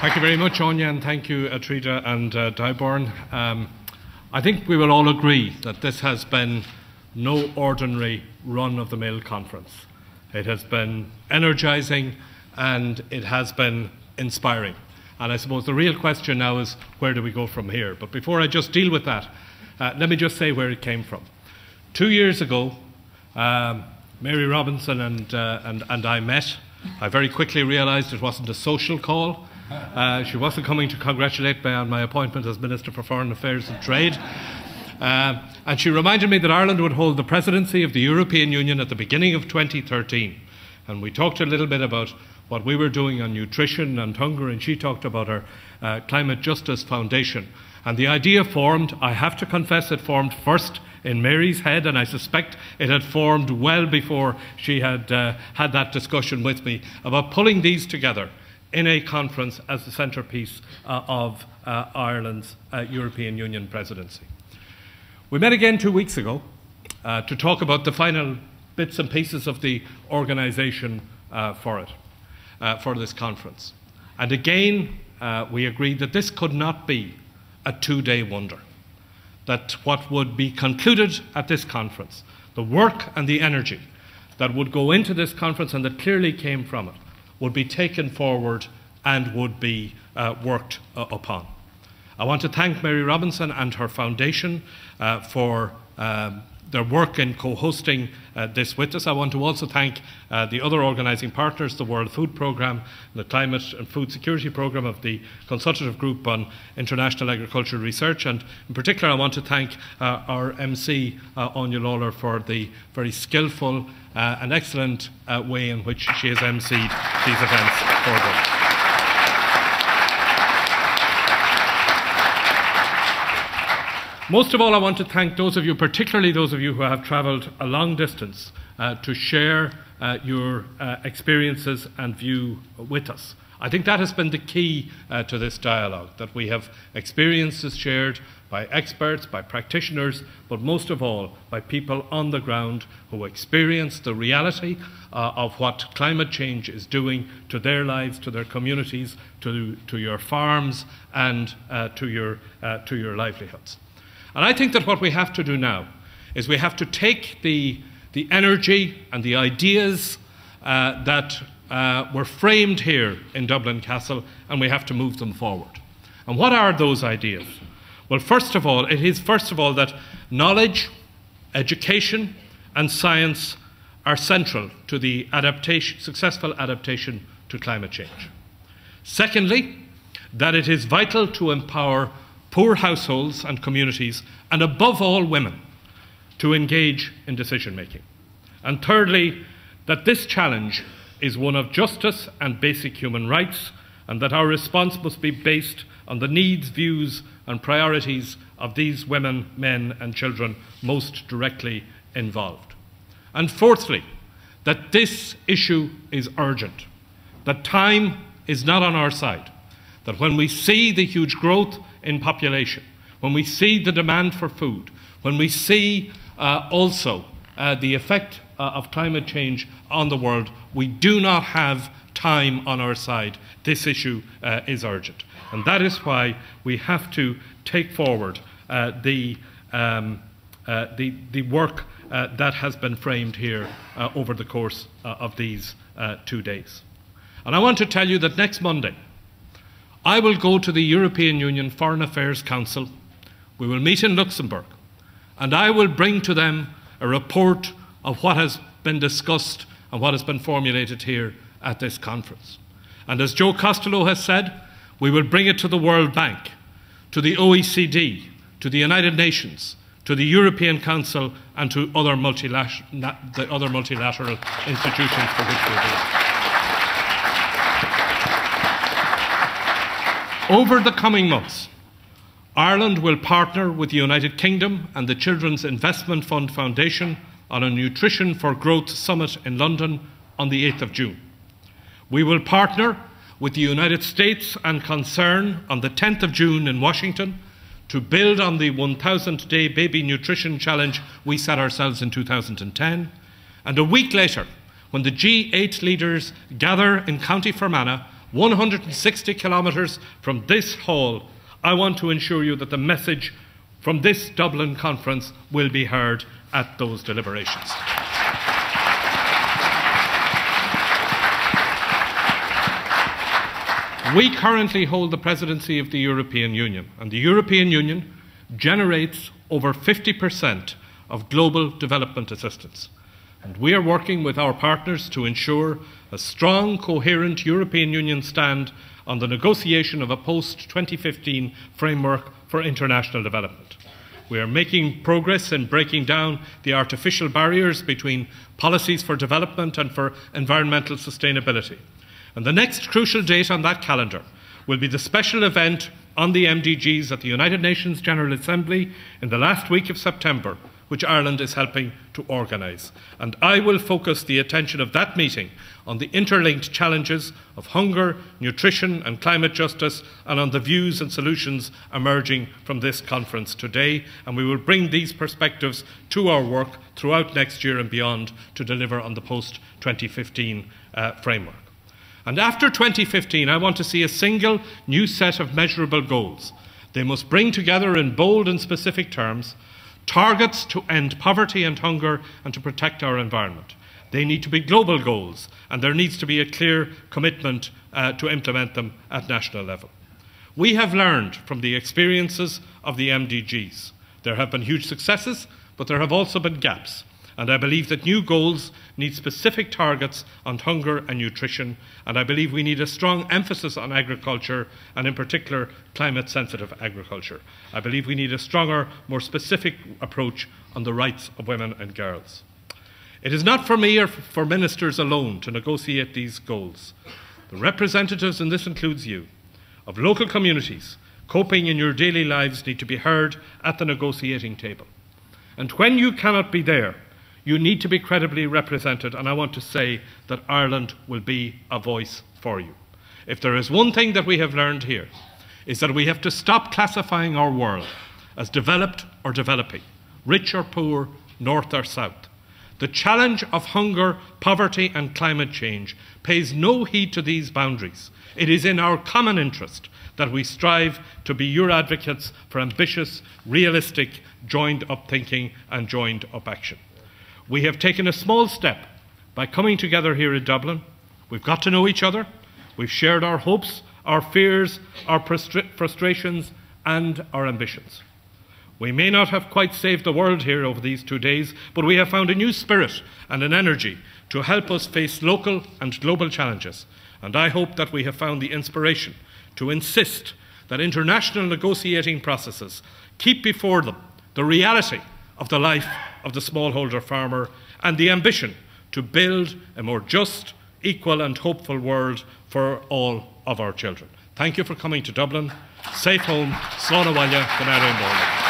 Thank you very much, Anya, and thank you, Trita and Dyborn. I think we will all agree that this has been no ordinary run-of-the-mill conference. It has been energising and it has been inspiring. And I suppose the real question now is, where do we go from here? But before I just deal with that, let me just say where it came from. 2 years ago, Mary Robinson and I met. I very quickly realised it wasn't a social call. She wasn't coming to congratulate me on my appointment as Minister for Foreign Affairs and Trade. And she reminded me that Ireland would hold the presidency of the European Union at the beginning of 2013. And we talked a little bit about what we were doing on nutrition and hunger, and she talked about her Climate Justice Foundation. And the idea formed, I have to confess, it formed first in Mary's head, and I suspect it had formed well before she had had that discussion with me about pulling these together in a conference as the centrepiece of Ireland's European Union presidency. We met again 2 weeks ago to talk about the final bits and pieces of the organisation for this conference. And again, we agreed that this could not be a two-day wonder, that what would be concluded at this conference, the work and the energy that would go into this conference and that clearly came from it, would be taken forward and would be worked upon. I want to thank Mary Robinson and her foundation for their work in co-hosting this with us. I want to also thank the other organising partners, the World Food Programme, the Climate and Food Security Programme of the Consultative Group on International Agricultural Research, and in particular I want to thank our MC, Anya Lawler, for the very skillful and excellent way in which she has emceed these events for them. Most of all, I want to thank those of you, particularly those of you who have travelled a long distance to share your experiences and view with us. I think that has been the key to this dialogue, that we have experiences shared by experts, by practitioners, but most of all by people on the ground who experience the reality of what climate change is doing to their lives, to their communities, to your farms and to your livelihoods. And I think that what we have to do now is we have to take the energy and the ideas that were framed here in Dublin Castle, and we have to move them forward. And what are those ideas? Well, first of all, it is that knowledge, education and science are central to the successful adaptation to climate change. Secondly, that it is vital to empower poor households and communities, and above all women, to engage in decision making. And thirdly, that this challenge is one of justice and basic human rights, and that our response must be based on the needs, views and priorities of these women, men and children most directly involved. And fourthly, that this issue is urgent, that time is not on our side, that when we see the huge growth in population, when we see the demand for food, when we see also the effect of climate change on the world, we do not have time on our side. This issue is urgent. And that is why we have to take forward the work that has been framed here over the course of these 2 days. And I want to tell you that next Monday, I will go to the European Union Foreign Affairs Council. We will meet in Luxembourg, and I will bring to them a report of what has been discussed and what has been formulated here at this conference. And as Joe Costello has said, we will bring it to the World Bank, to the OECD, to the United Nations, to the European Council and to the other multilateral institutions for which we work. Over the coming months, Ireland will partner with the United Kingdom and the Children's Investment Fund Foundation on a Nutrition for Growth Summit in London on the 8th of June. We will partner with the United States and Concern on the 10th of June in Washington to build on the 1,000-day baby nutrition challenge we set ourselves in 2010. And a week later, when the G8 leaders gather in County Fermanagh, 160 kilometres from this hall, I want to ensure you that the message from this Dublin conference will be heard at those deliberations. We currently hold the presidency of the European Union, and the European Union generates over 50% of global development assistance. And we are working with our partners to ensure a strong, coherent European Union stand on the negotiation of a post-2015 framework for international development. We are making progress in breaking down the artificial barriers between policies for development and for environmental sustainability. And the next crucial date on that calendar will be the special event on the MDGs at the United Nations General Assembly in the last week of September, which Ireland is helping to organise. And I will focus the attention of that meeting on the interlinked challenges of hunger, nutrition and climate justice, and on the views and solutions emerging from this conference today. And we will bring these perspectives to our work throughout next year and beyond to deliver on the post-2015 framework. And after 2015, I want to see a single new set of measurable goals. They must bring together in bold and specific terms targets to end poverty and hunger and to protect our environment. They need to be global goals, and there needs to be a clear commitment to implement them at national level. We have learned from the experiences of the MDGs. There have been huge successes, but there have also been gaps. And I believe that new goals need specific targets on hunger and nutrition, and I believe we need a strong emphasis on agriculture, and in particular climate-sensitive agriculture. I believe we need a stronger, more specific approach on the rights of women and girls. It is not for me or for ministers alone to negotiate these goals. The representatives, and this includes you, of local communities coping in your daily lives need to be heard at the negotiating table. And when you cannot be there, you need to be credibly represented, and I want to say that Ireland will be a voice for you. If there is one thing that we have learned here, is that we have to stop classifying our world as developed or developing, rich or poor, north or south. The challenge of hunger, poverty and climate change pays no heed to these boundaries. It is in our common interest that we strive to be your advocates for ambitious, realistic, joined-up thinking and joined-up action. We have taken a small step by coming together here in Dublin. We've got to know each other. We've shared our hopes, our fears, our frustrations and our ambitions. We may not have quite saved the world here over these 2 days, but we have found a new spirit and an energy to help us face local and global challenges. And I hope that we have found the inspiration to insist that international negotiating processes keep before them the reality of the life of the smallholder farmer and the ambition to build a more just, equal and hopeful world for all of our children. Thank you for coming to Dublin. Safe home, Slán Abhaile, Gná Raibh.